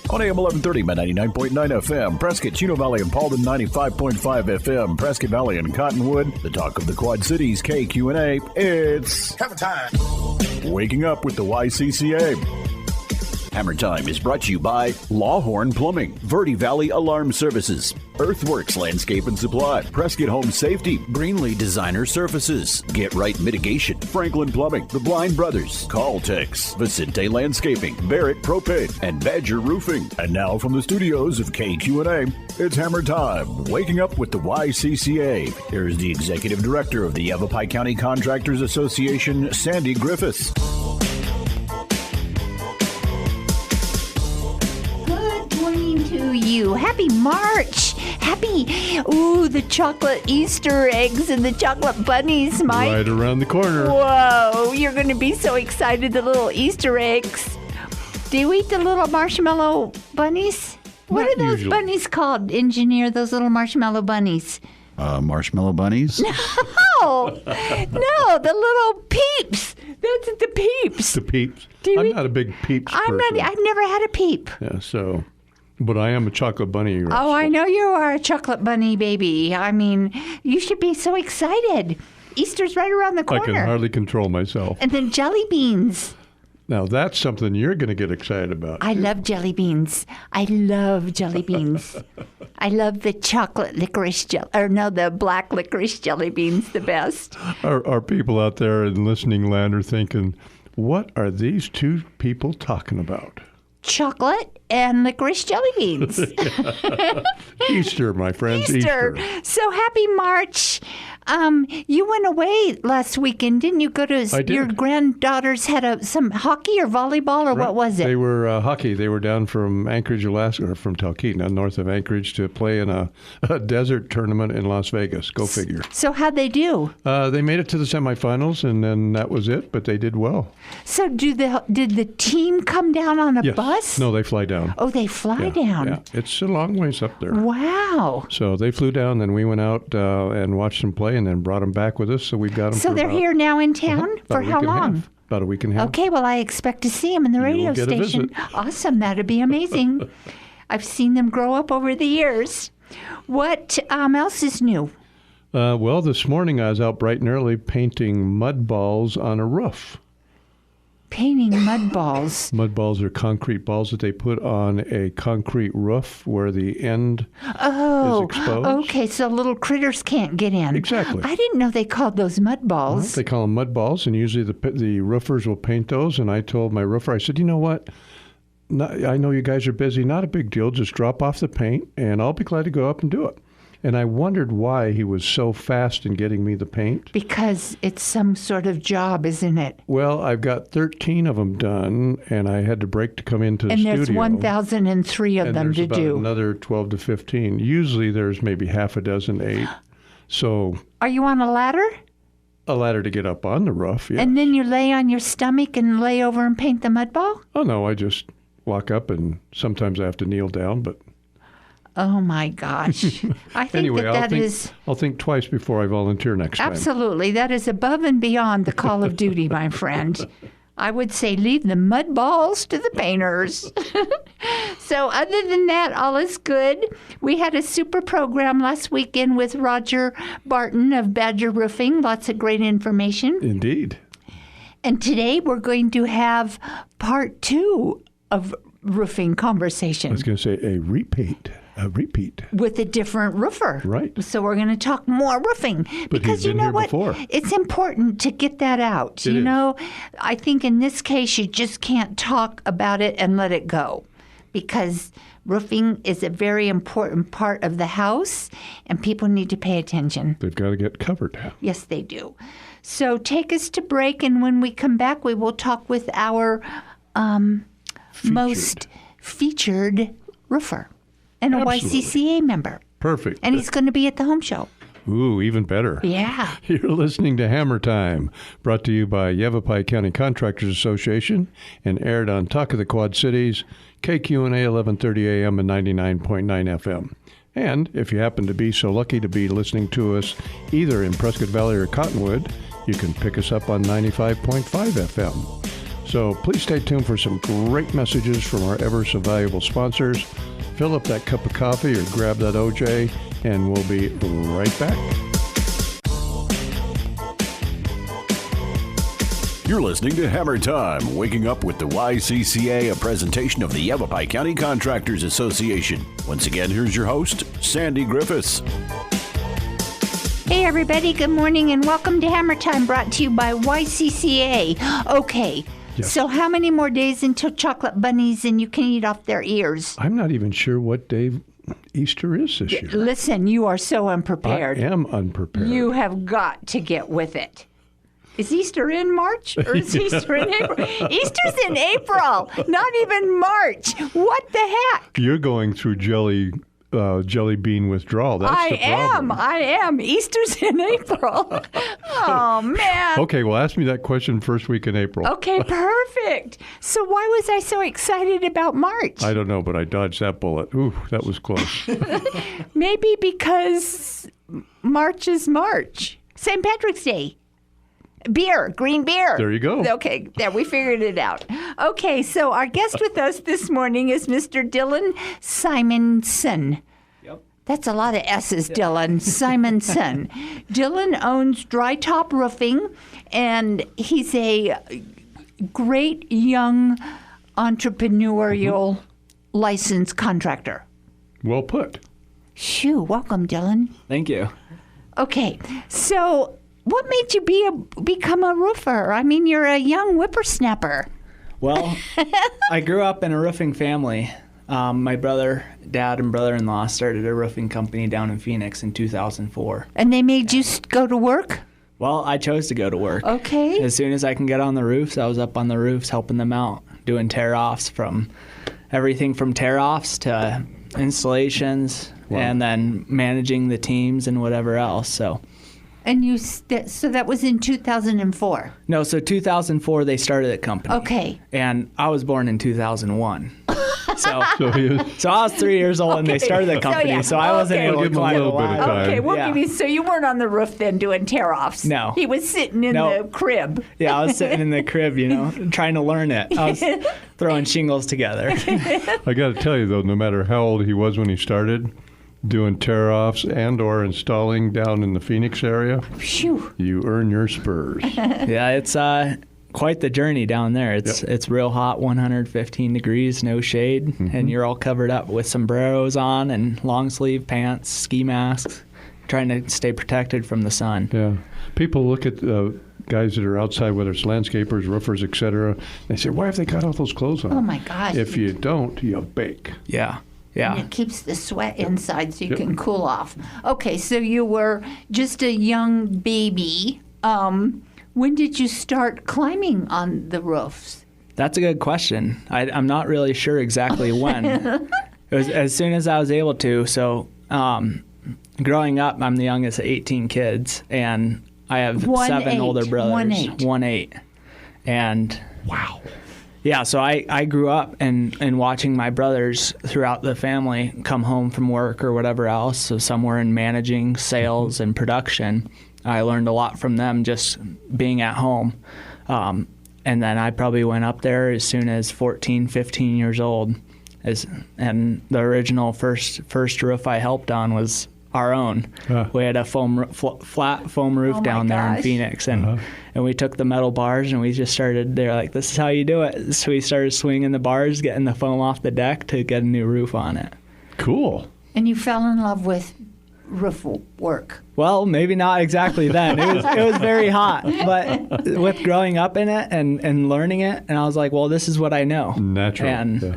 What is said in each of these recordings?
On AM 1130, 99.9 FM, Prescott, Chino Valley, and Paulden, 95.5 FM, Prescott Valley and Cottonwood, the talk of the Quad Cities, KQNA. It's HammerTime. Waking up with the YCCA. HammerTime is brought to you by Lawhorn Plumbing, Verde Valley Alarm Services, Earthworks Landscape and Supply, Prescott Home Safety, Greenlee Designer Surfaces, Get Right Mitigation, Franklin Plumbing, The Blind Brothers, Caltex, Vicente Landscaping, Barrett Propane, and Badger Roofing. And now from the studios of KQNA, it's HammerTime, waking up with the YCCA. Here's the Executive Director of the Yavapai County Contractors Association, Sandy Griffiths. To you. Happy March. The chocolate Easter eggs and the chocolate bunnies, Mike. Right around the corner. Whoa, you're going to be so excited, the little Easter eggs. Do you eat the little marshmallow bunnies? What are those bunnies called, engineer, those little marshmallow bunnies? Marshmallow bunnies? No, the little peeps. That's the peeps. The peeps. I'm not a big peeps person. I've never had a peep. Yeah, so... But I am a chocolate bunny. Oh, I know you are a chocolate bunny, baby. I mean, you should be so excited. Easter's right around the corner. I can hardly control myself. And then jelly beans. Now, that's something you're going to get excited about. I love jelly beans. I love jelly beans. I love the chocolate licorice the black licorice jelly beans the best. Our people out there in listening land are thinking, what are these two people talking about? Chocolate and licorice jelly beans. Easter, my friends. Easter. So happy March. You went away last weekend, didn't you? Go to your granddaughters had some hockey or volleyball or right. What was it? They were hockey. They were down from Anchorage, Alaska, or from Talkeetna, north of Anchorage, to play in a desert tournament in Las Vegas. Go figure. So how'd they do? They made it to the semifinals, and then that was it. But they did well. So did the team come down on a bus? No, they fly down. Oh, they fly down. Yeah, it's a long ways up there. Wow. So they flew down, then we went out and watched them play, and then brought them back with us. So we got them. So they're here now in town for how long? About a week and a half. Okay, well, I expect to see them in the radio station. Awesome, that'd be amazing. I've seen them grow up over the years. What else is new? Well, this morning I was out bright and early painting mud balls on a roof. Painting mud balls. Mud balls are concrete balls that they put on a concrete roof where the end is exposed. Okay, so little critters can't get in. Exactly. I didn't know they called those mud balls. Well, they call them mud balls, and usually the roofers will paint those. And I told my roofer, I said, you know what? I know you guys are busy. Not a big deal. Just drop off the paint, and I'll be glad to go up and do it. And I wondered why he was so fast in getting me the paint. Because it's some sort of job, isn't it? Well, I've got 13 of them done, and I had to break to come into the studio. And there's 1,003 of them to do. And there's another 12 to 15. Usually there's maybe half a dozen, 8. So... Are you on a ladder? A ladder to get up on the roof, yeah. And then you lay on your stomach and lay over and paint the mud ball? Oh, no, I just walk up, and sometimes I have to kneel down, but... Oh, my gosh. I think anyway, I'll think twice before I volunteer next time. Absolutely. That is above and beyond the call of duty, my friend. I would say leave the mud balls to the painters. So other than that, all is good. We had a super program last weekend with Roger Barton of Badger Roofing. Lots of great information. Indeed. And today we're going to have part 2 of roofing conversation. I was going to say a repeat. With a different roofer. Right. So we're going to talk more roofing. But because he's been you know here what? Before. It's important to get that out. It is. I think in this case you just can't talk about it and let it go. Because roofing is a very important part of the house and people need to pay attention. They've got to get covered. Yes, they do. So take us to break, and when we come back we will talk with our most featured roofer. And a Absolutely. YCCA member. Perfect. And he's going to be at the home show. Ooh, even better. Yeah. You're listening to Hammer Time, brought to you by Yavapai County Contractors Association and aired on Talk of the Quad Cities, KQNA 1130 AM and 99.9 FM. And if you happen to be so lucky to be listening to us either in Prescott Valley or Cottonwood, you can pick us up on 95.5 FM. So please stay tuned for some great messages from our ever so valuable sponsors. Fill up that cup of coffee or grab that OJ, and we'll be right back. You're listening to Hammer Time, waking up with the YCCA, a presentation of the Yavapai County Contractors Association. Once again, here's your host, Sandy Griffiths. Hey everybody, good morning and welcome to Hammer Time, brought to you by YCCA. Okay, Yes. So how many more days until chocolate bunnies and you can eat off their ears? I'm not even sure what day Easter is this year. Listen, you are so unprepared. I am unprepared. You have got to get with it. Is Easter in March or is Easter in April? Easter's in April, not even March. What the heck? You're going through jelly bean withdrawal. That's the problem. I am. Easter's in April. Oh, man. Okay, well, ask me that question first week in April. Okay, perfect. So why was I so excited about March? I don't know, but I dodged that bullet. Ooh, that was close. Maybe because March is March. St. Patrick's Day. Beer, green beer. There you go. Okay, there, we figured it out. Okay, so our guest with us this morning is Mr. Dylan Simonson. Yep. That's a lot of S's, Dylan. Simonson. Dylan owns DryTop Roofing, and he's a great young entrepreneurial licensed contractor. Well put. Shoo, welcome, Dylan. Thank you. Okay, so what made you become a roofer? I mean, you're a young whippersnapper. Well, I grew up in a roofing family. My dad and brother-in-law started a roofing company down in Phoenix in 2004. And they made you go to work? Well, I chose to go to work. Okay. As soon as I can get on the roofs, I was up on the roofs helping them out, doing tear-offs, from everything from tear-offs to installations, and then managing the teams and whatever else. So that was in 2004? No, so 2004 they started the company. Okay. And I was born in 2001. So So I was 3 years old and they started the company, so I wasn't able to Give 'em a climb the little bit of ladder. time. Okay, we'll Yeah. give you, so you weren't on the roof then doing tear-offs? No. He was sitting in No. the crib. Yeah, I was sitting in the crib, trying to learn it. I was throwing shingles together. I got to tell you, though, no matter how old he was when he started, doing tear-offs and or installing down in the Phoenix area, Phew. you earn your spurs. Yeah, it's quite the journey down there. It's real hot, 115 degrees, no shade, and you're all covered up with sombreros on and long sleeve pants, ski masks, trying to stay protected from the sun. Yeah. People look at guys that are outside, whether it's landscapers, roofers, etc. They say, why have they got all those clothes on? Oh, my gosh. If you don't, you'll bake. Yeah. And Yeah. it keeps the sweat inside so you can cool off. Okay, so you were just a young baby. When did you start climbing on the roofs? That's a good question. I'm not really sure exactly when. It was as soon as I was able to. So, growing up, I'm the youngest of 18 kids, and I have 7 older brothers. 1-8. And Wow. yeah, so I grew up and watching my brothers throughout the family come home from work or whatever else. So somewhere in managing sales and production, I learned a lot from them just being at home. And then I probably went up there as soon as 14, 15 years old. And the original first roof I helped on was our own. We had a flat foam roof down there in Phoenix, and we took the metal bars and we just started. They're like, "This is how you do it." So we started swinging the bars, getting the foam off the deck to get a new roof on it. Cool. And you fell in love with roof work. Well, maybe not exactly then. It was very hot, but with growing up in it and learning it, and I was like, "Well, this is what I know." Natural.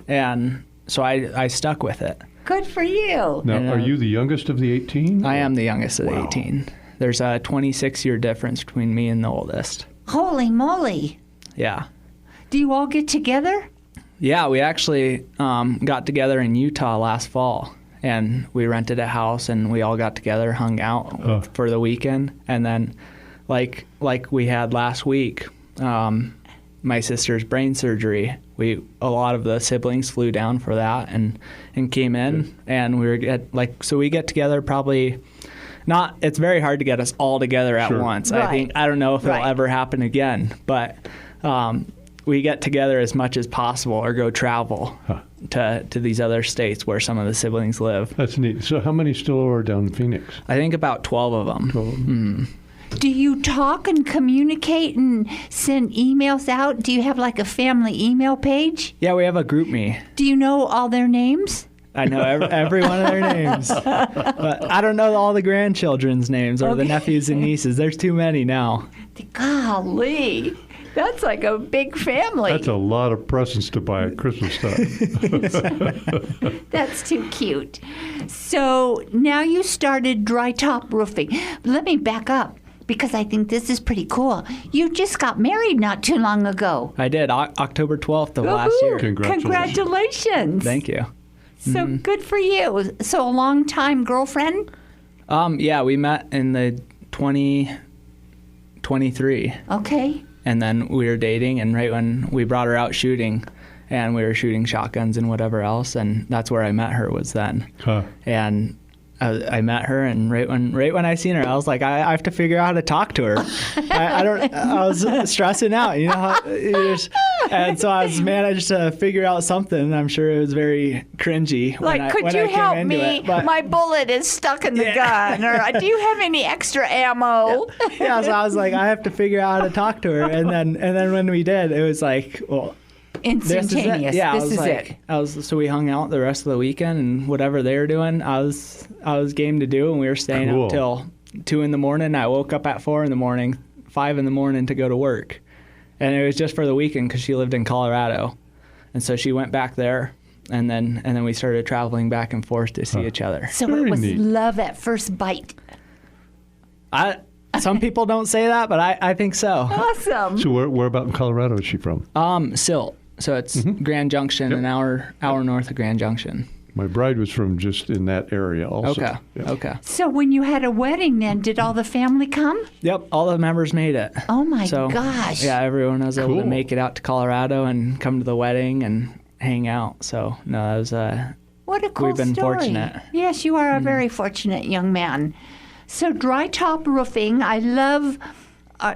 And so I stuck with it. Good for you. Now, And, are you the youngest of the 18? I am the youngest of the Wow. 18. There's a 26-year difference between me and the oldest. Holy moly. Yeah. Do you all get together? Yeah, we actually got together in Utah last fall, and we rented a house, and we all got together, hung out for the weekend. And then, like we had last week, my sister's brain surgery. A lot of the siblings flew down for that and came in, and we get together probably. It's very hard to get us all together at once. Right. I don't know if it'll Right. ever happen again, but we get together as much as possible or go travel to these other states where some of the siblings live. That's neat. So how many still are down in Phoenix? I think about 12 of them. 12 of them. Do you talk and communicate and send emails out? Do you have like a family email page? Yeah, we have a group me. Do you know all their names? I know every one of their names. But I don't know all the grandchildren's names or the nephews and nieces. There's too many now. Golly, that's like a big family. That's a lot of presents to buy at Christmas time. That's too cute. So now you started DryTop Roofing. Let me back up, because I think this is pretty cool. You just got married not too long ago. I did, October 12th of last year. Congratulations. Thank you. So good for you. So a long-time girlfriend? Yeah, we met in the 2023. Okay. And then we were dating, and right when we brought her out shooting, and we were shooting shotguns and whatever else, and that's where I met her was then. And I met her, and right when I seen her, I was like, I have to figure out how to talk to her. I was stressing out, you know. And so I was managed to figure out something. And I'm sure it was very cringy. Could you help me? My bullet is stuck in the gun. Or do you have any extra ammo? Yeah. So I was like, I have to figure out how to talk to her. And then when we did, it was like, well. Instantaneous. This is it. So we hung out the rest of the weekend, and whatever they were doing, I was game to do, and we were staying up till 2 a.m. I woke up at 4 a.m, 5 a.m. to go to work, and it was just for the weekend because she lived in Colorado, and so she went back there, and then we started traveling back and forth to see each other. So it was love at first bite. Some people don't say that, but I think so. Awesome. So where about in Colorado is she from? Silt. So it's Grand Junction, an hour north of Grand Junction. My bride was from just in that area also. Okay. Yeah. Okay. So when you had a wedding then, did all the family come? Yep. All the members made it. Oh, my gosh. Yeah, everyone was able to make it out to Colorado and come to the wedding and hang out. So, no, that was what a cool we've been story. Fortunate. Yes, you are a very fortunate young man. So DryTop Roofing, I love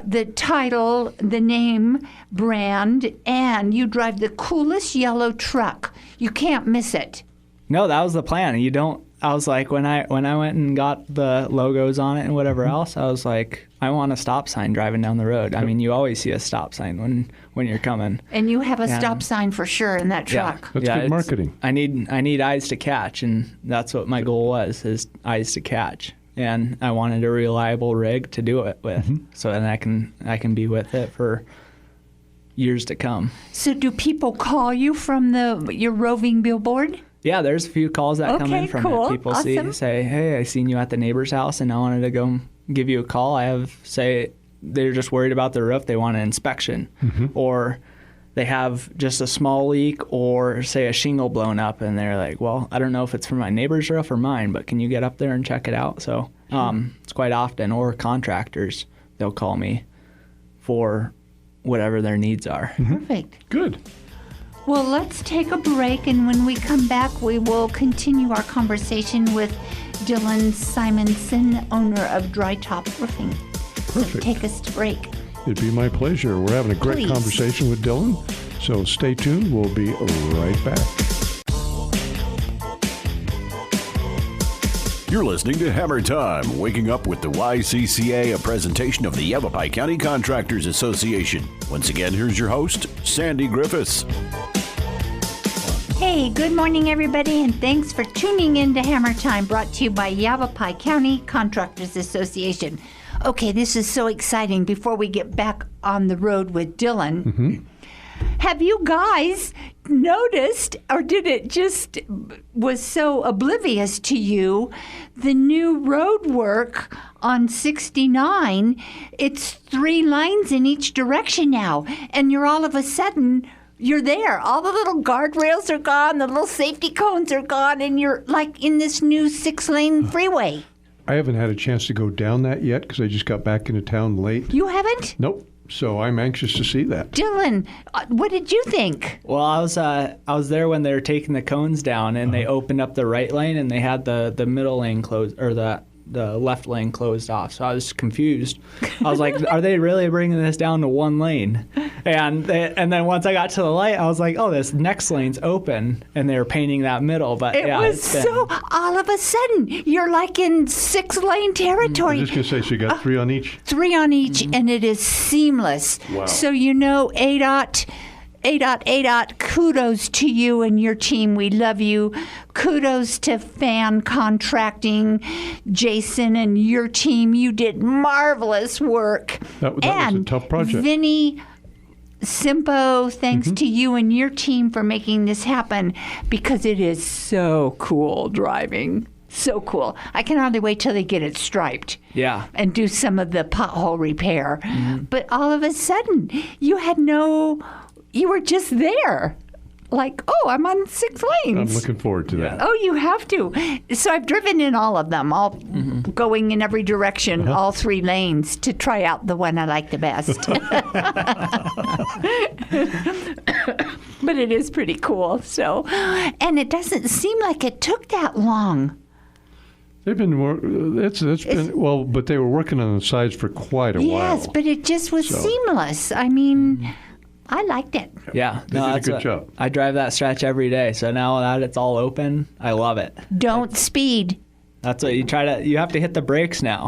the title, the name, brand, and you drive the coolest yellow truck. You can't miss it. No, that was the plan. I was like, when I went and got the logos on it and whatever else, I was like, I want a stop sign driving down the road. I mean, you always see a stop sign when you're coming. And you have a stop sign for sure in that truck. That's good marketing. I need eyes to catch, and that's what my goal was, is eyes to catch. And I wanted a reliable rig to do it with, so then I can be with it for years to come. So do people call you from your roving billboard? Yeah, there's a few calls that come in from it. People Awesome. say, hey, I seen you at the neighbor's house, and I wanted to go give you a call. They're just worried about the roof. They want an inspection, or they have just a small leak, or say a shingle blown up, and they're like, well, I don't know if it's from my neighbor's roof or mine, but can you get up there and check it out? So it's quite often, or contractors, they'll call me for whatever their needs are. Perfect. Good. Well, let's take a break, and when we come back, we will continue our conversation with Dylan Simonson, owner of DryTop Roofing. Perfect. So take us to break. It'd be my pleasure. We're having a great conversation with Dylan, so stay tuned. We'll be right back. You're listening to Hammer Time, waking up with the YCCA, a presentation of the Yavapai County Contractors Association. Once again, here's your host, Sandy Griffiths. Hey, good morning, everybody, and thanks for tuning in to Hammer Time, brought to you by Yavapai County Contractors Association. Okay, this is so exciting. Before we get back on the road with Dylan, have you guys noticed, or did it just was so oblivious to you, the new road work on 69? It's 3 lanes in each direction now, and you're all of a sudden, you're there. All the little guardrails are gone, the little safety cones are gone, and you're like in this new 6-lane freeway. I haven't had a chance to go down that yet because I just got back into town late. You haven't? Nope. So I'm anxious to see that. Dylan, what did you think? Well, I was there when they were taking the cones down, and they opened up the right lane, and they had the middle lane closed, or the the left lane closed off. So I was confused. I was like, are they really bringing this down to one lane? And then once I got to the light, I was like, oh, this next lane's open, and they were painting that middle. But It was so, all of a sudden, you're like in 6-lane territory. I was just going to say, so you got 3 on each? 3 on each, and it is seamless. Wow. So ADOT, kudos to you and your team. We love you. Kudos to Fan Contracting, Jason and your team. You did marvelous work. That was a tough project. Vinny, Simpo, thanks to you and your team for making this happen, because it is so cool driving. So cool. I can hardly wait till they get it striped. Yeah. And do some of the pothole repair. But all of a sudden, you were just there. Like, oh, I'm on 6 lanes. I'm looking forward to that. Oh, you have to. So I've driven in all of them, all going in every direction, all 3 lanes, to try out the one I like the best. But it is pretty cool. So, and it doesn't seem like it took that long. They've been but they were working on the sides for quite a while. Yes, but it just was seamless. I mean, I liked it. Yeah, They did a good job. I drive that stretch every day, so now that it's all open, I love it. Don't speed. That's what you have to hit the brakes now.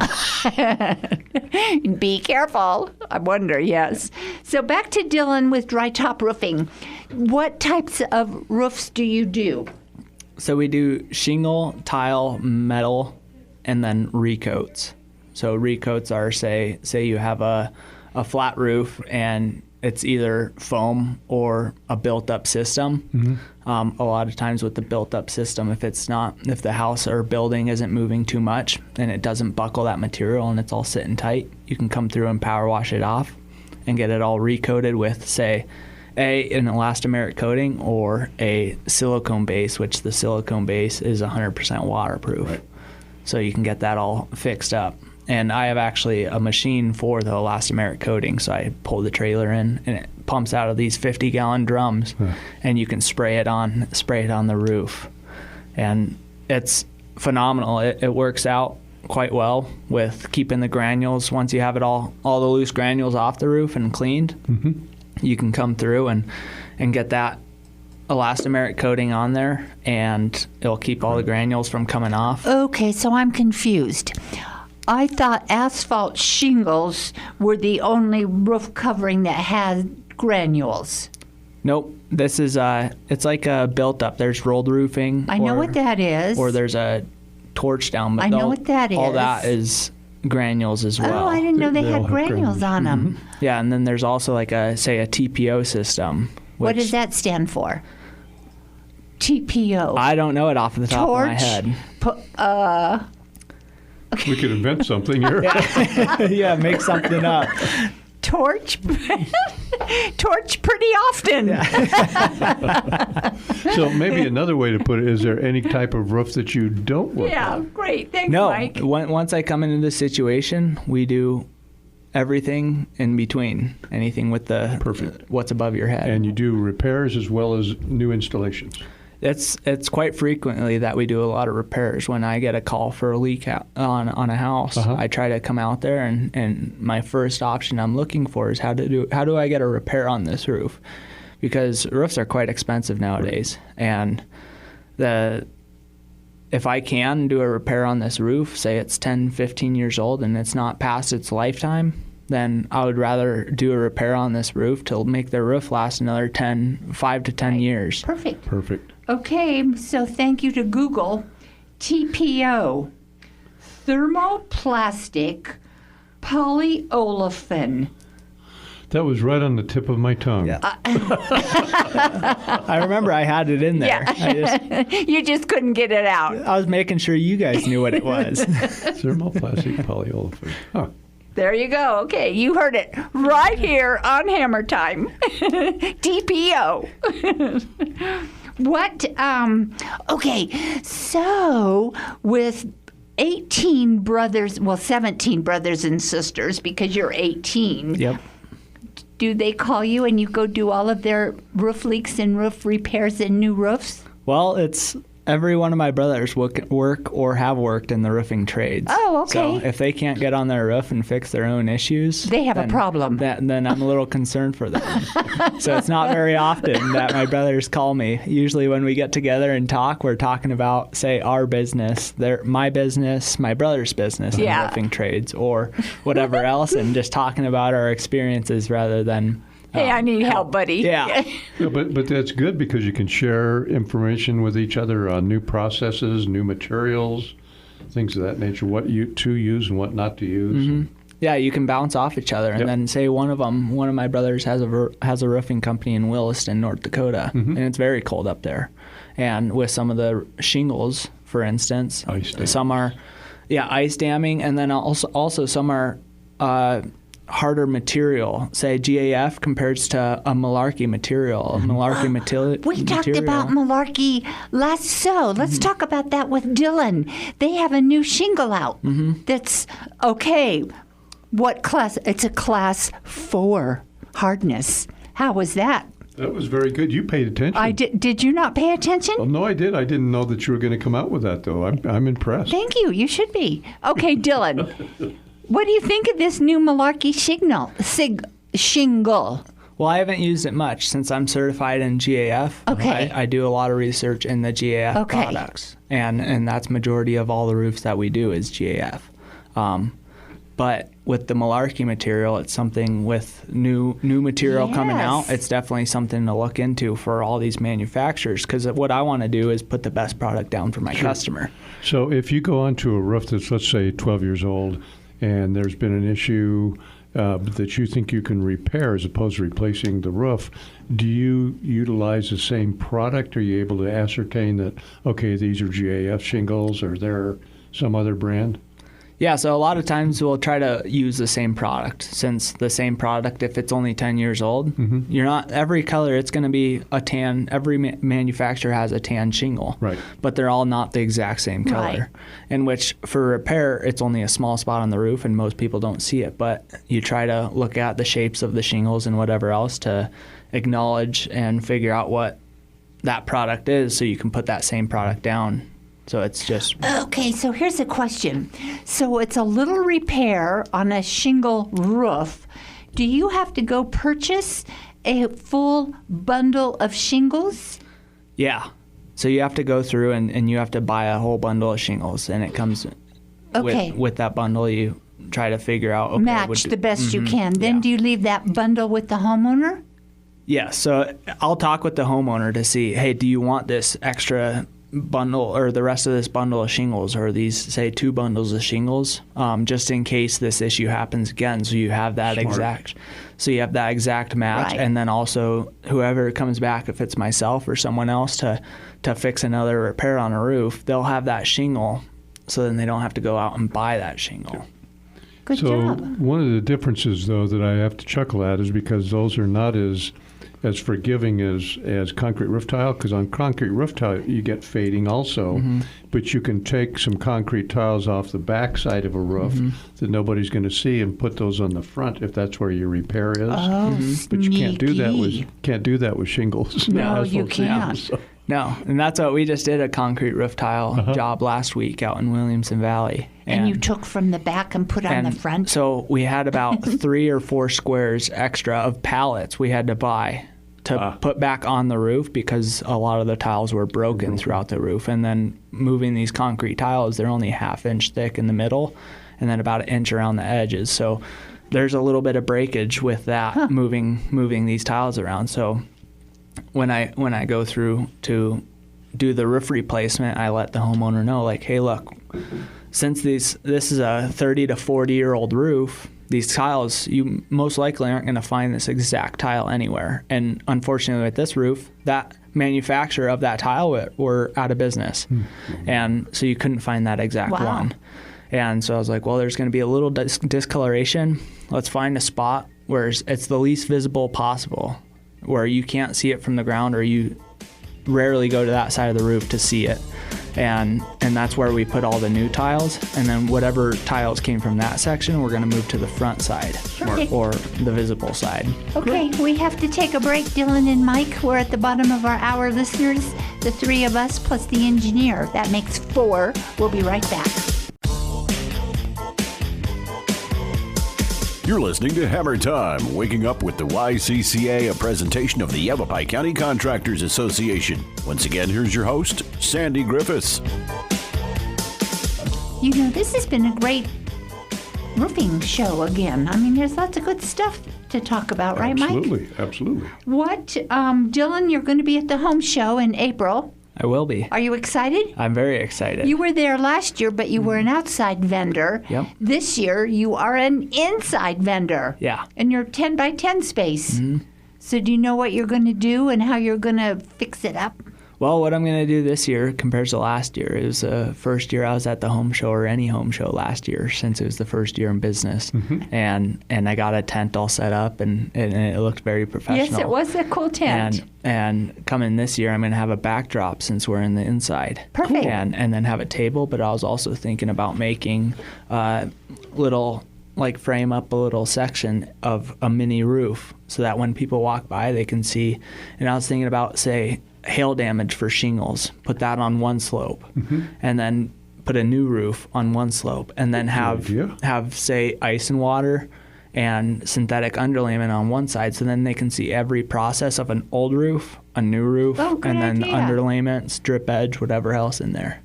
Be careful. I wonder, yes. So back to Dylan with DryTop Roofing. What types of roofs do you do? So we do shingle, tile, metal, and then recoats. So recoats are, say you have a flat roof and it's either foam or a built-up system. A lot of times with the built-up system, if the house or building isn't moving too much and it doesn't buckle that material and it's all sitting tight, you can come through and power wash it off and get it all recoated with, say, an elastomeric coating or a silicone base, which the silicone base is 100% waterproof. Right. So you can get that all fixed up. And I have actually a machine for the elastomeric coating, so I pull the trailer in and it pumps out of these 50-gallon drums, and you can spray it on the roof, and it's phenomenal. It works out quite well with keeping the granules. Once you have it all the loose granules off the roof and cleaned, you can come through and get that elastomeric coating on there, and it'll keep all the granules from coming off. Okay, so I'm confused. I thought asphalt shingles were the only roof covering that had granules. Nope. This is it's like a built up. There's rolled roofing. I know what that is. Or there's a torch down. But I know what that is. All that is granules as well. Oh, I didn't know they had granules on them. Yeah, and then there's also like a TPO system. What does that stand for? TPO. I don't know it off the top of my head. We could invent something here. Yeah, make something up. Torch pretty often. So maybe another way to put it, is there any type of roof that you don't work Yeah, on? great. Thanks, No, Mike. once I come into this situation, we do everything in between, anything with the what's above your head. And you do repairs as well as new installations? It's quite frequently that we do a lot of repairs. When I get a call for a leak on a house, I try to come out there, and my first option I'm looking for is how do I get a repair on this roof? Because roofs are quite expensive nowadays, and if I can do a repair on this roof, say it's 10, 15 years old and it's not past its lifetime, then I would rather do a repair on this roof to make the roof last another 5 to 10 years. Perfect. Okay, so thank you to Google. TPO, thermoplastic polyolefin. That was right on the tip of my tongue. Yeah. I remember I had it in there. Yeah. You just couldn't get it out. I was making sure you guys knew what it was. Thermoplastic polyolefin. Huh. There you go. Okay, you heard it right here on HammerTime. TPO. What? Okay, so with 17 brothers and sisters, because you're 18. Yep. Do they call you and you go do all of their roof leaks and roof repairs and new roofs? Well, it's every one of my brothers work or have worked in the roofing trades. Oh, okay. So if they can't get on their roof and fix their own issues, They have a problem. Then I'm a little concerned for them. So it's not very often that my brothers call me. Usually when we get together and talk, we're talking about, say, our business, my business, my brother's business in the roofing trades, or whatever else, and just talking about our experiences rather than Hey, I need help, buddy. Yeah. Yeah, but that's good because you can share information with each other on new processes, new materials, things of that nature, what to use and what not to use. Mm-hmm. Yeah, you can bounce off each other, and then say one of my brothers has a roofing company in Williston, North Dakota, and it's very cold up there. And with some of the shingles, for instance, some are, ice damming, and then also some are harder material. Say GAF compares to a malarkey material. We talked about malarkey last show. Let's talk about that with Dylan. They have a new shingle out that's okay. What class? It's a class 4 hardness. How was that? That was very good. You paid attention. I did. Did you not pay attention? Well, no, I did. I didn't know that you were going to come out with that, though. I'm impressed. Thank you. You should be. Okay, Dylan. What do you think of this new malarkey shingle? Well, I haven't used it much since I'm certified in GAF. Okay. I do a lot of research in the GAF products, and that's majority of all the roofs that we do is GAF. But with the malarkey material, it's something with new material coming out. It's definitely something to look into for all these manufacturers, because what I want to do is put the best product down for my customer. So if you go onto a roof that's, let's say, 12 years old, and there's been an issue that you think you can repair as opposed to replacing the roof, do you utilize the same product? Are you able to ascertain that, okay, these are GAF shingles, or they're some other brand? Yeah, so a lot of times we'll try to use the same product, since the same product, if it's only 10 years old, you're not, every color, it's going to be a tan. Every manufacturer has a tan shingle, right? But they're all not the exact same color. In which, for repair, it's only a small spot on the roof, and most people don't see it. But you try to look at the shapes of the shingles and whatever else to acknowledge and figure out what that product is, so you can put that same product down. So it's just... Okay, so here's a question. So it's a little repair on a shingle roof. Do you have to go purchase a full bundle of shingles? Yeah. So you have to go through and you have to buy a whole bundle of shingles, and it comes with that bundle. You try to figure out... Match the best you can. Then do you leave that bundle with the homeowner? Yeah, so I'll talk with the homeowner to see, hey, do you want this extra bundle or the rest of this bundle of shingles, or these, say, 2 bundles of shingles, just in case this issue happens again, so you have that exact match. And then also whoever comes back, if it's myself or someone else to fix another repair on a roof, they'll have that shingle, so then they don't have to go out and buy that shingle. Good job. One of the differences, though, that I have to chuckle at is because those are not as forgiving as concrete roof tile, because on concrete roof tile you get fading also, but you can take some concrete tiles off the back side of a roof that nobody's going to see and put those on the front if that's where your repair is. But you can't do that with shingles. No, you can't. So. No, and that's what we just did, a concrete roof tile job last week out in Williamson Valley. And you took from the back and put on the front? So we had about 3 or 4 squares extra of pallets we had to buy to put back on the roof, because a lot of the tiles were broken throughout the roof. And then moving these concrete tiles, they're only 1/2 inch thick in the middle and then about 1 inch around the edges. So there's a little bit of breakage with that, moving these tiles around. So when I go through to do the roof replacement, I let the homeowner know, like, hey, look, since this is a 30 to 40-year-old roof, these tiles, you most likely aren't going to find this exact tile anywhere. And unfortunately with this roof, that manufacturer of that tile were out of business. And so you couldn't find that exact one. And so I was like, well, there's going to be a little discoloration. Let's find a spot where it's the least visible possible, where you can't see it from the ground, or you rarely go to that side of the roof to see it. And that's where we put all the new tiles, and then whatever tiles came from that section, we're going to move to the front side or the visible side. Okay, we have to take a break. Dylan and Mike, we're at the bottom of our hour. Listeners, the three of us plus the engineer. That makes 4. We'll be right back. You're listening to Hammer Time, waking up with the YCCA, a presentation of the Yavapai County Contractors Association. Once again, here's your host, Sandy Griffiths. You know, this has been a great roofing show again. I mean, there's lots of good stuff to talk about, right, Mike? Absolutely. What, Dylan, you're going to be at the home show in April. I will be. Are you excited? I'm very excited. You were there last year, but you were an outside vendor. Yep. This year, you are an inside vendor. Yeah. And you're 10 by 10 space. So do you know what you're going to do and how you're going to fix it up? Well, what I'm going to do this year compared to last year, it was the first year I was at the home show or any home show last year since it was the first year in business. And I got a tent all set up and it looked very professional. Yes, it was a cool tent. And coming this year, I'm going to have a backdrop since we're in the inside. Perfect. And then have a table, but I was also thinking about making little, like frame up a little section of a mini roof so that when people walk by, they can see. And I was thinking about, say, hail damage for shingles, put that on one slope, and then put a new roof on one slope, and then have say ice and water and synthetic underlayment on one side, so then they can see every process of an old roof, a new roof, and then the underlayment, strip edge, whatever else in there.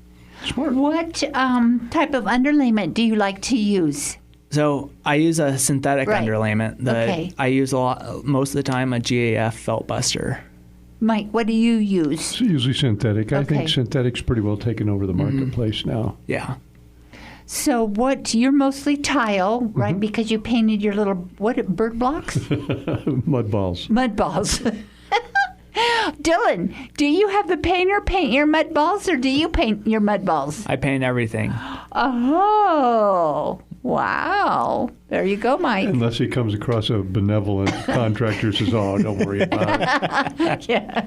Smart. What type of underlayment do you like to use? So I use a synthetic underlayment. Okay. I use most of the time a GAF felt buster. Mike, what do you use? It's usually synthetic. I think synthetic's pretty well taken over the marketplace now. Yeah. So you're mostly tile, right? Because you painted your little, bird blocks? Mud balls. Mud balls. Dylan, do you have the painter paint your mud balls or do you paint your mud balls? I paint everything. Oh, wow. There you go, Mike. Unless he comes across a benevolent contractor who says, oh, don't worry about it. Yeah,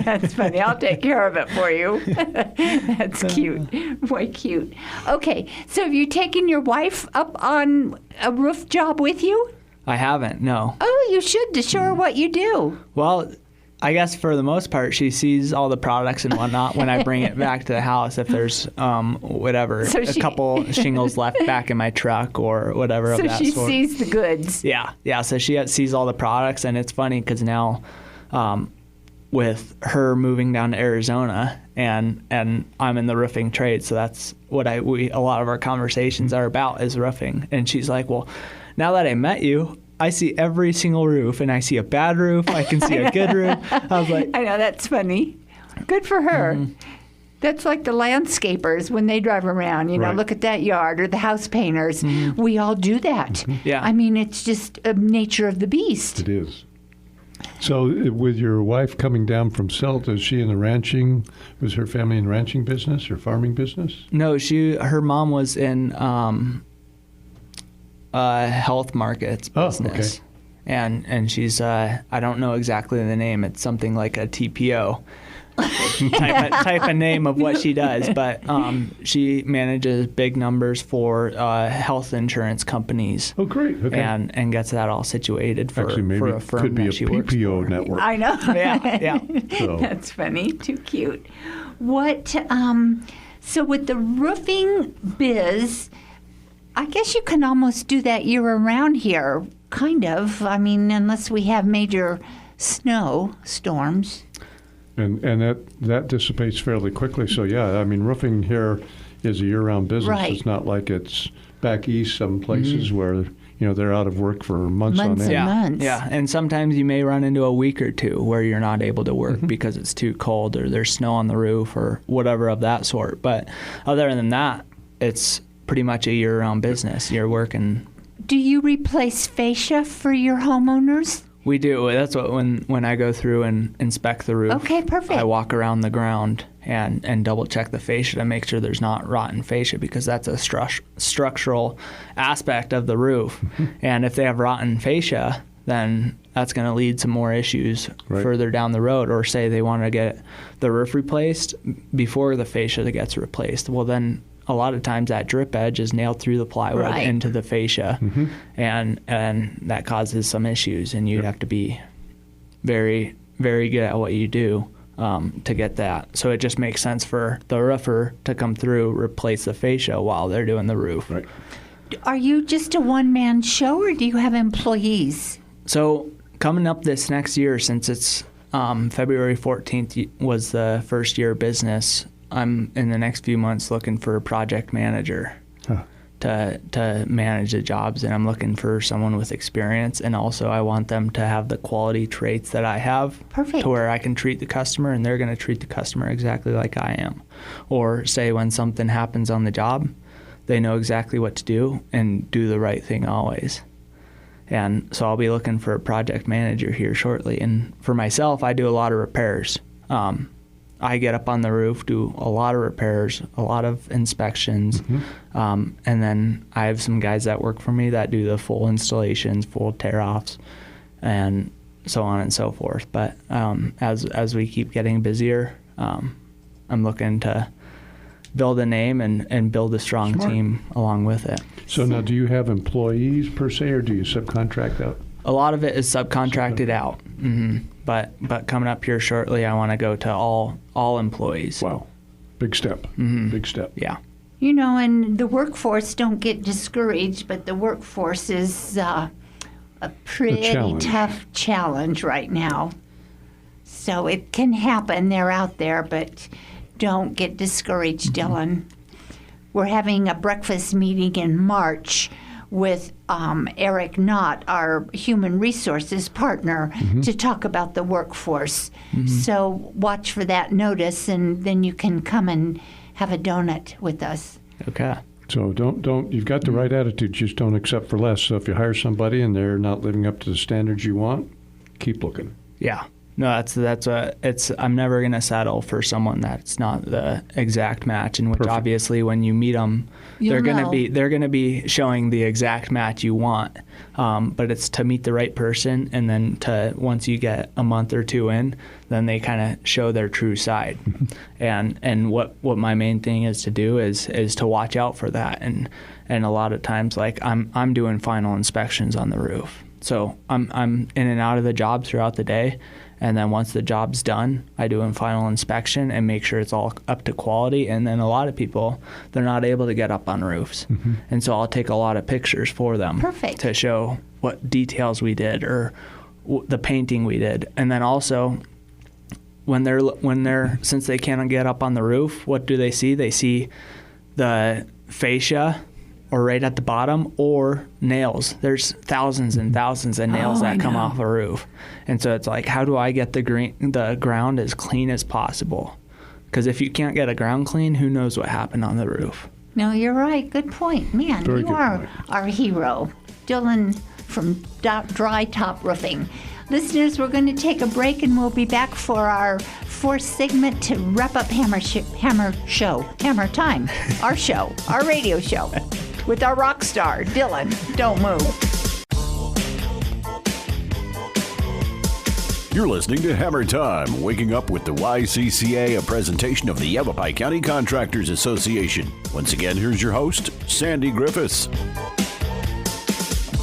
that's funny. I'll take care of it for you. That's cute. Boy, cute. Okay, so have you taken your wife up on a roof job with you? I haven't, no. Oh, you should to show her what you do. Well, I guess for the most part, she sees all the products and whatnot when I bring it back to the house. If there's a couple shingles left back in my truck or whatever of that sort. So she sees the goods. Yeah. So she sees all the products, and it's funny because now, with her moving down to Arizona, and I'm in the roofing trade, so that's what a lot of our conversations are about is roofing. And she's like, well, now that I met you, I see every single roof, and I see a bad roof. I can see a good roof. I was like, I know, that's funny. Good for her. That's like the landscapers when they drive around, look at that yard, or the house painters. We all do that. Yeah. I mean, it's just a nature of the beast. It is. So with your wife coming down from Selt, is she in the ranching? Was her family in the ranching business or farming business? No, her mom was in health markets business. Okay. And she's I don't know exactly the name. It's something like a TPO type of name of what she does, but she manages big numbers for health insurance companies. Oh, great! Okay. And gets that all situated for a firm could be that a she works PPO for. network. I know. Yeah. So. That's funny. Too cute. What? So with the roofing biz, I guess you can almost do that year around here, kind of. I mean, unless we have major snow storms. And that dissipates fairly quickly. So, yeah, I mean, roofing here is a year-round business. Right. It's not like it's back east some places where, they're out of work for months on end. Months. Yeah, and sometimes you may run into a week or two where you're not able to work because it's too cold or there's snow on the roof or whatever of that sort. But other than that, it's pretty much a year-round business. You're working. Do you replace fascia for your homeowners? We do. That's what when I go through and inspect the roof. Okay, perfect. I walk around the ground and double check the fascia to make sure there's not rotten fascia because that's a structural aspect of the roof. And if they have rotten fascia, then that's going to lead to more issues further down the road. Or say they want to get the roof replaced before the fascia gets replaced. Well, then a lot of times that drip edge is nailed through the plywood into the fascia, and that causes some issues, and you'd have to be very, very good at what you do. to get that. So it just makes sense for the roofer to come through, replace the fascia while they're doing the roof. Right. Are you just a one-man show, or do you have employees? So coming up this next year, since it's February 14th was the first year of business, I'm in the next few months looking for a project manager to manage the jobs, and I'm looking for someone with experience, and also I want them to have the quality traits that I have. Perfect. To where I can treat the customer and they're going to treat the customer exactly like I am. Or say when something happens on the job, they know exactly what to do and do the right thing always. And so I'll be looking for a project manager here shortly. And for myself, I do a lot of repairs. I get up on the roof, do a lot of repairs, a lot of inspections, and then I have some guys that work for me that do the full installations, full tear-offs, and so on and so forth. But as we keep getting busier, I'm looking to build a name and build a strong team along with it. So now, do you have employees per se, or do you subcontract out? A lot of it is subcontracted out. But coming up here shortly, I want to go to all employees. Wow. Big step. Big step. Yeah. You know, and the workforce, don't get discouraged, but the workforce is a pretty tough challenge right now. So it can happen. They're out there, but don't get discouraged, Dylan. We're having a breakfast meeting in March with Eric Knott, our human resources partner, to talk about the workforce. So watch for that notice, and then you can come and have a donut with us. Okay. So don't you've got the right attitude, just don't accept for less. So if you hire somebody and they're not living up to the standards you want, keep looking. Yeah. No, I'm never going to settle for someone that's not the exact match, in which Perfect. Obviously when you meet them, they're going to be showing the exact match you want. But it's to meet the right person, and then once you get a month or two in, then they kind of show their true side. And what my main thing is to do is to watch out for that. And a lot of times, like I'm doing final inspections on the roof. So I'm in and out of the job throughout the day. And then once the job's done, I do a final inspection and make sure it's all up to quality. And then a lot of people, they're not able to get up on roofs. And so I'll take a lot of pictures for them. Perfect. To show what details we did or the painting we did. And then also, when they're since they can't get up on the roof, what do they see? They see the fascia, or right at the bottom, or nails. There's thousands and thousands of nails that come off a roof. And so it's like, how do I get the ground as clean as possible? Because if you can't get a ground clean, who knows what happened on the roof? No, you're right. Good point. Man, Very you good are point. our hero. Dylan from DryTop Roofing. Listeners, we're going to take a break, and we'll be back for our fourth segment to wrap up Hammer Time, our show, our radio show, with our rock star, Dylan. Don't move. You're listening to Hammer Time, waking up with the YCCA, a presentation of the Yavapai County Contractors Association. Once again, here's your host, Sandy Griffiths.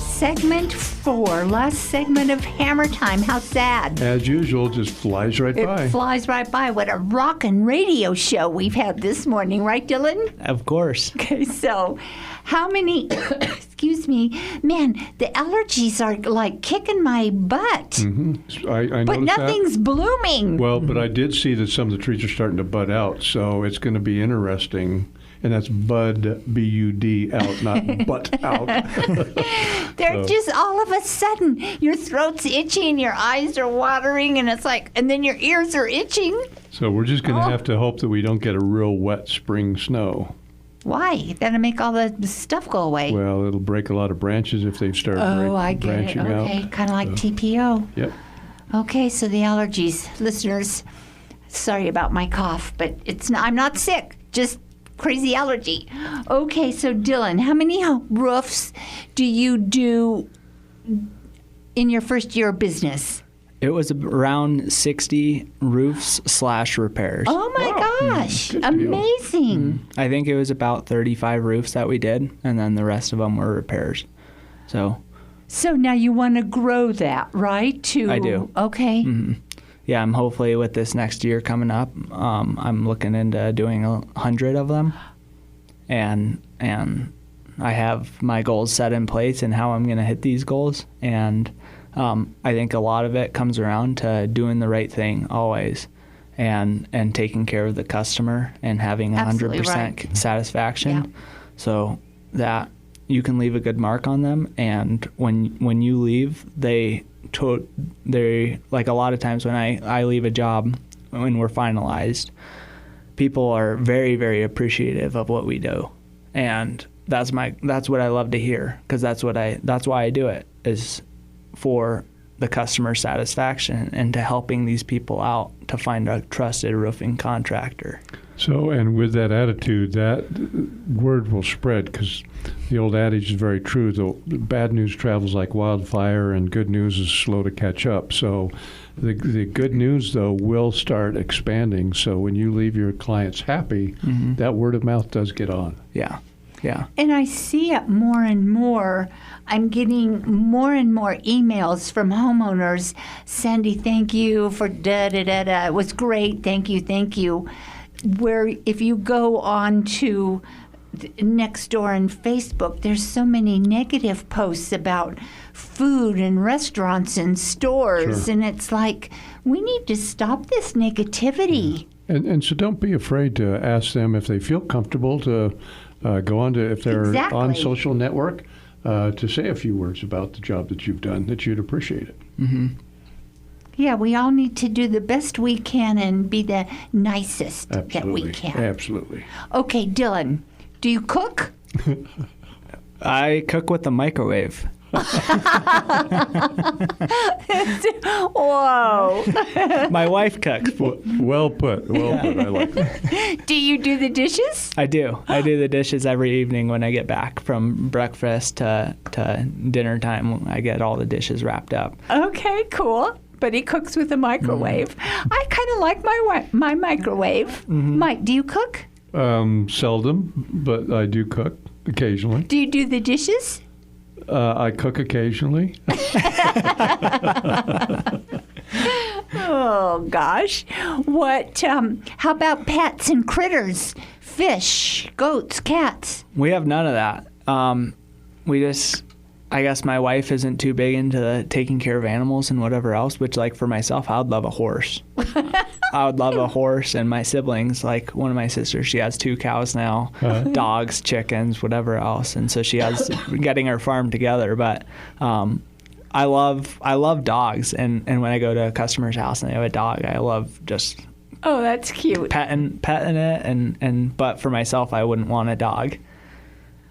Segment 4, last segment of Hammer Time. How sad. As usual, just flies right by. It flies right by. What a rockin' radio show we've had this morning, right, Dylan? Of course. Okay, so how many, excuse me, man, the allergies are like kicking my butt. I But noticed nothing's blooming. Well, but I did see that some of the trees are starting to bud out, so it's going to be interesting. And that's bud, B-U-D, out, not butt out. They're just all of a sudden, your throat's itching, your eyes are watering, and it's like, and then your ears are itching. So we're just going to have to hope that we don't get a real wet spring snow. Why? That'll make all the stuff go away. Well, it'll break a lot of branches if they start I get it. branching Okay, out. kind of like TPO. Yep. Okay, so the allergies. Listeners, sorry about my cough, but I'm not sick, just crazy allergy. Okay, so Dylan, how many roofs do you do in your first year of business? It was around 60 roofs / repairs. Oh my gosh, good deal. amazing. I think it was about 35 roofs that we did, and then the rest of them were repairs. So So now you want to grow that, right? I do. Okay. yeah, I'm hopefully with this next year coming up, I'm looking into doing 100 of them, and I have my goals set in place and how I'm going to hit these goals. And I think a lot of it comes around to doing the right thing always, and taking care of the customer and having 100% right. satisfaction, Yeah. so that you can leave a good mark on them. And when you leave, they like a lot of times when I leave a job, when we're finalized, people are very, very appreciative of what we do, and that's what I love to hear, because that's why I do it, is for the customer satisfaction and to helping these people out to find a trusted roofing contractor. So, and with that attitude, that word will spread, because the old adage is very true. The bad news travels like wildfire, and good news is slow to catch up. So the good news, though, will start expanding. So when you leave your clients happy, that word of mouth does get on. Yeah. Yeah. And I see it more and more. I'm getting more and more emails from homeowners. Sandy, thank you for da-da-da-da. It was great. Thank you, thank you. Where if you go on to Nextdoor and Facebook, there's so many negative posts about food and restaurants and stores. Sure. And it's like, we need to stop this negativity. And so don't be afraid to ask them if they feel comfortable to go on to, if they're Exactly. on social network, to say a few words about the job that you've done, that you'd appreciate it. Mm-hmm. Yeah, we all need to do the best we can and be the nicest that we can. Absolutely. Okay, Dylan, do you cook? I cook with the microwave. Whoa. My wife cooks. Well put. I like that. Do you do the dishes? I do. I do the dishes every evening when I get back from breakfast to dinner time. I get all the dishes wrapped up. Okay, cool. But he cooks with a microwave. I kind of like my microwave. Mike, do you cook? Seldom, but I do cook occasionally. Do you do the dishes? I cook occasionally. Oh, gosh. What, how about pets and critters? Fish, goats, cats? We have none of that. I guess my wife isn't too big into taking care of animals and whatever else, which, like, for myself, I would love a horse. I would love a horse, and my siblings, like one of my sisters, she has 2 cows now, dogs, chickens, whatever else. And so she has getting her farm together. But I love dogs. And when I go to a customer's house and they have a dog, I love just Oh, that's cute. petting it. But for myself, I wouldn't want a dog.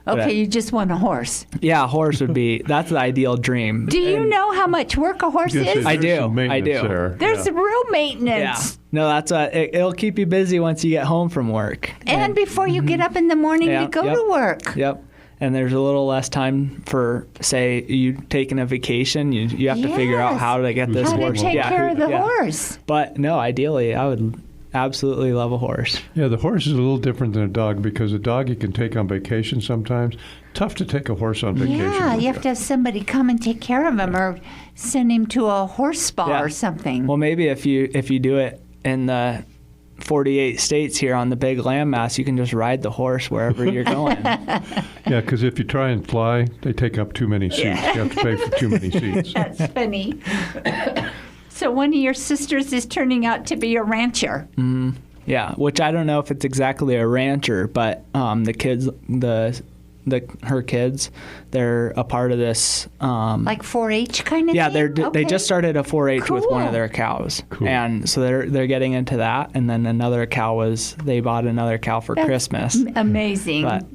Okay, you just want a horse. Yeah, a horse would be, that's the ideal dream. Do you know how much work a horse is? I do. Some maintenance there. There's Yeah. real Yeah. maintenance. No, that's it'll keep you busy once you get home from work. And before you get up in the morning Yeah, to go yep. to work. Yep. And there's a little less time for, say, you taking a vacation. You have to figure out Yes. how to get this How to horse. take care of the yeah. horse. But no, ideally, I would absolutely love a horse. Yeah, the horse is a little different than a dog, because a dog you can take on vacation sometimes. Tough to take a horse on vacation. Yeah, with you have to have somebody come and take care of him or send him to a horse spa Yeah. or something. Well, maybe if you do it in the 48 states here on the big landmass, you can just ride the horse wherever you're going. Yeah, because if you try and fly, they take up too many seats. You have to pay for too many seats. That's funny. So one of your sisters is turning out to be a rancher. Yeah, which I don't know if it's exactly a rancher, but the kids, her kids, they're a part of this. Like 4-H kind of Yeah, thing? they Okay. just started a 4-H with one Cool. of their cows, Cool. and so they're getting into that. And then another cow they bought another cow for That's Christmas. Amazing. But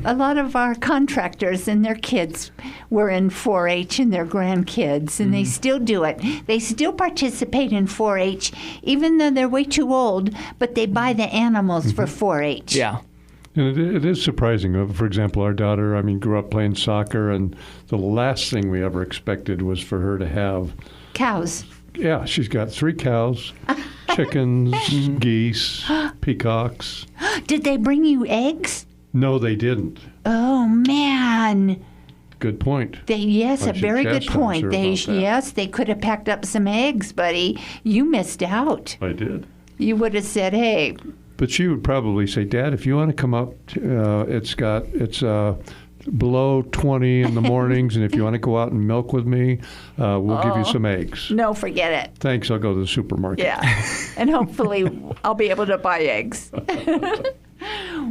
a lot of our contractors and their kids were in 4-H and their grandkids, and they still do it. They still participate in 4-H, even though they're way too old, but they buy the animals for 4-H. yeah, And it is surprising. For example, our daughter, grew up playing soccer, and the last thing we ever expected was for her to have, Cows. yeah, she's got 3 cows, chickens, geese, peacocks. Did they bring you eggs? No, they didn't. Oh, man. Good point. Yes, I a should very good chastise point. her about that. Yes, they could have packed up some eggs, buddy. You missed out. I did. You would have said, "Hey." But she would probably say, Dad, if you want to come up, it's below 20 in the mornings, and if you want to go out and milk with me, we'll give you some eggs. No, forget it. Thanks, I'll go to the supermarket. Yeah, and hopefully I'll be able to buy eggs.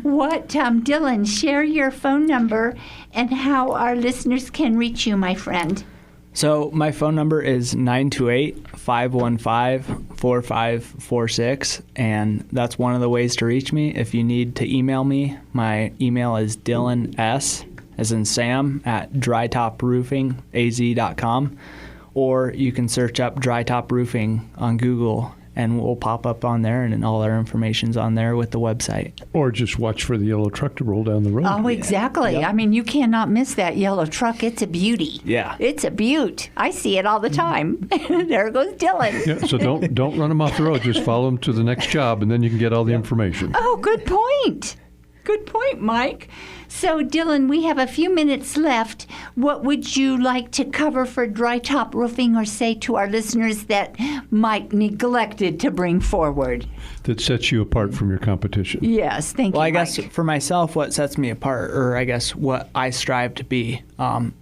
Dylan, share your phone number and how our listeners can reach you, my friend. So my phone number is 928-515-4546, and that's one of the ways to reach me. If you need to email me, my email is Dylan S, as in Sam, at drytoproofingaz.com, or you can search up DryTop Roofing on Google, and we'll pop up on there, and all our information's on there with the website. Or just watch for the yellow truck to roll down the road. Oh, exactly. Yep. I mean, you cannot miss that yellow truck. It's a beauty. Yeah. It's a beaut. I see it all the time. There goes Dylan. Yeah, so don't run them off the road. Just follow them to the next job, and then you can get all the information. Oh, good point. Good point, Mike. So, Dylan, we have a few minutes left. What would you like to cover for DryTop Roofing, or say to our listeners that Mike neglected to bring forward? That sets you apart from your competition. Yes, thank you, Well, I Mike. guess for myself, what sets me apart, or I guess what I strive to be,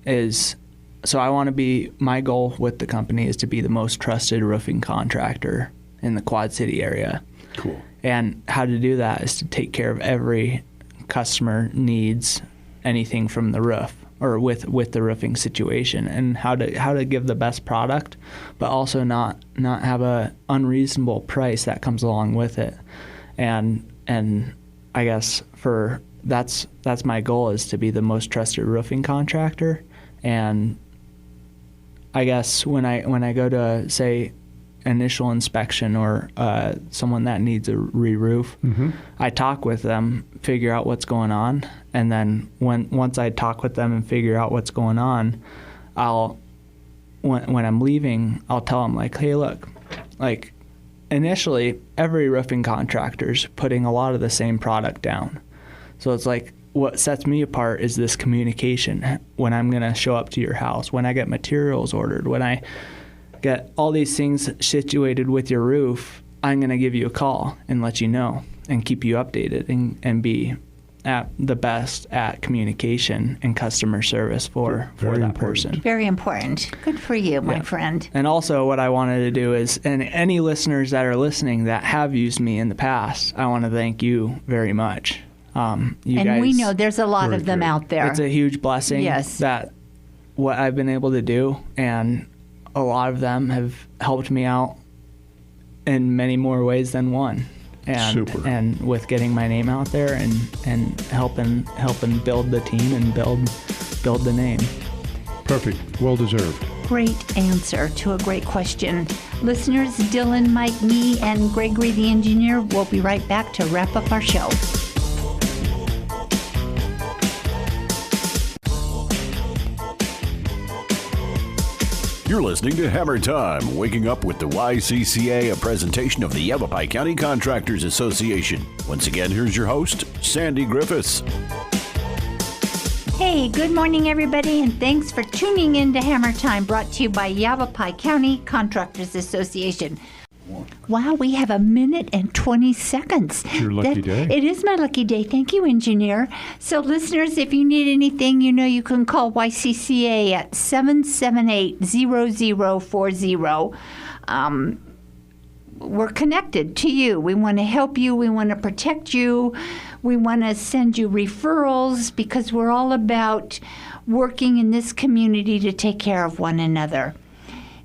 is, so I want to be, my goal with the company is to be the most trusted roofing contractor in the Quad City area. Cool. And how to do that is to take care of every customer needs anything from the roof, or with the roofing situation, and how to give the best product, but also not have a unreasonable price that comes along with it. And I guess that's my goal, is to be the most trusted roofing contractor. And I guess when I go to, say, initial inspection, or someone that needs a re-roof, I talk with them, figure out what's going on, and then once I talk with them and figure out what's going on, when I'm leaving, I'll tell them, like, hey, look, like, initially every roofing contractor's putting a lot of the same product down, so it's like, what sets me apart is this communication when I'm going to show up to your house, when I get materials ordered, when I get all these things situated with your roof. I'm going to give you a call and let you know and keep you updated, and be at the best at communication and customer service for that person. Very important. Good for you, my friend. And also what I wanted to do is, and any listeners that are listening that have used me in the past, I want to thank you very much. You guys, we know there's a lot of them out there. It's a huge blessing. Yes. That what I've been able to do, and a lot of them have helped me out in many more ways than one. Super. And with getting my name out there, and helping build the team and build the name. Perfect. Well deserved. Great answer to a great question. Listeners, Dylan, Mike, me, and Gregory the engineer will be right back to wrap up our show. You're listening to Hammer Time, waking up with the YCCA, a presentation of the Yavapai County Contractors Association. Once again, here's your host, Sandy Griffiths. Hey, good morning, everybody, and thanks for tuning in to Hammer Time, brought to you by Yavapai County Contractors Association. Wow, we have 1 minute and 20 seconds. It's your lucky day. It is my lucky day. Thank you, engineer. So, listeners, if you need anything, you know you can call YCCA at 778-0040. We're connected to you. We want to help you. We want to protect you. We want to send you referrals, because we're all about working in this community to take care of one another.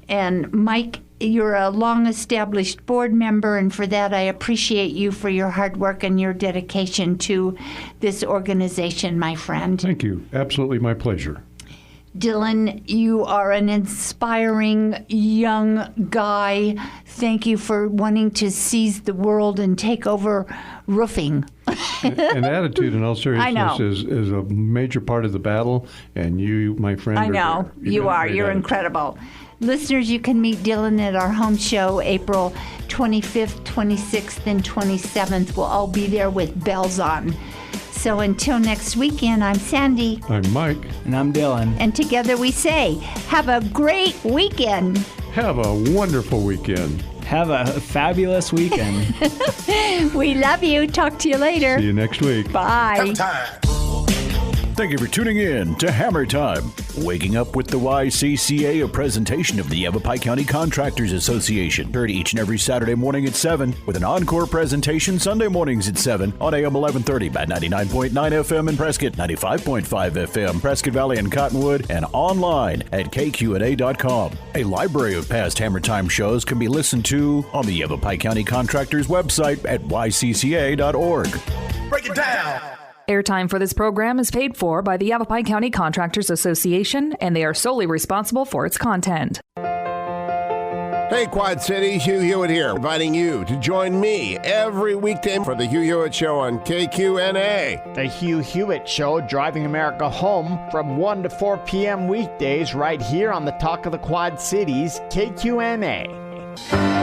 And Mike, you're a long-established board member, and for that I appreciate you for your hard work and your dedication to this organization, my friend. Thank you. Absolutely my pleasure. Dylan, you are an inspiring young guy. Thank you for wanting to seize the world and take over roofing. And attitude, in all seriousness, is a major part of the battle, and you, my friend, I know. You are. You're incredible. Listeners, you can meet Dylan at our home show April 25th, 26th, and 27th. We'll all be there with bells on. So until next weekend, I'm Sandy. I'm Mike. And I'm Dylan. And together we say, have a great weekend. Have a wonderful weekend. Have a fabulous weekend. We love you. Talk to you later. See you next week. Bye. Thank you for tuning in to Hammer Time. Waking Up with the YCCA, a presentation of the Yavapai County Contractors Association. Heard each and every Saturday morning at 7, with an encore presentation Sunday mornings at 7 on AM 1130 by 99.9 FM in Prescott, 95.5 FM, Prescott Valley and Cottonwood, and online at kqna.com. A library of past Hammer Time shows can be listened to on the Yavapai County Contractors website at ycca.org. Break it down. Airtime for this program is paid for by the Yavapai County Contractors Association, and they are solely responsible for its content. Hey, Quad Cities, Hugh Hewitt here, inviting you to join me every weekday for the Hugh Hewitt Show on KQNA. The Hugh Hewitt Show, driving America home from 1 to 4 p.m. weekdays right here on the Talk of the Quad Cities, KQNA.